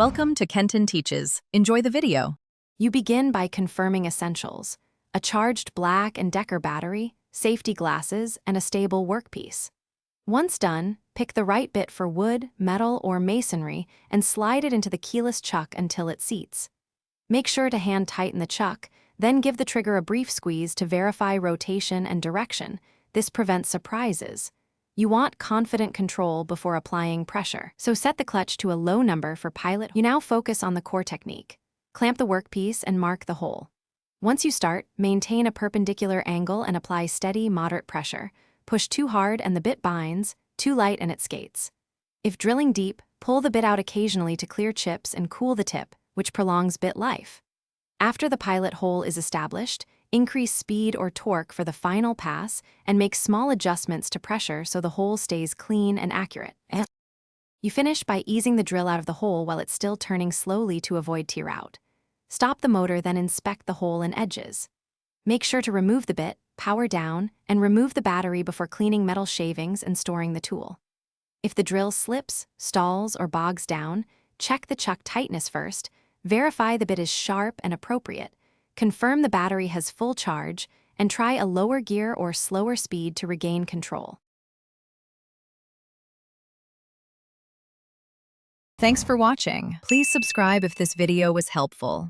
Welcome to Kenton Teaches. Enjoy the video. You begin by confirming essentials: a charged Black & Decker battery, safety glasses, and a stable workpiece. Once done, pick the right bit for wood, metal, or masonry and slide it into the keyless chuck until it seats. Make sure to hand tighten the chuck, then give the trigger a brief squeeze to verify rotation and direction. This prevents surprises. You want confident control before applying pressure, so set the clutch to a low number for pilot. You now focus on the core technique. Clamp the workpiece and mark the hole. Once you start, maintain a perpendicular angle and apply steady, moderate pressure. Push too hard and the bit binds, too light and it skates. If drilling deep, pull the bit out occasionally to clear chips and cool the tip, which prolongs bit life. After the pilot hole is established, increase speed or torque for the final pass and make small adjustments to pressure so the hole stays clean and accurate. You finish by easing the drill out of the hole while it's still turning slowly to avoid tear out. Stop the motor, then inspect the hole and edges. Make sure to remove the bit, power down, and remove the battery before cleaning metal shavings and storing the tool. If the drill slips, stalls, or bogs down, check the chuck tightness first, verify the bit is sharp and appropriate, confirm the battery has full charge, and try a lower gear or slower speed to regain control. Thanks for watching. Please subscribe if this video was helpful.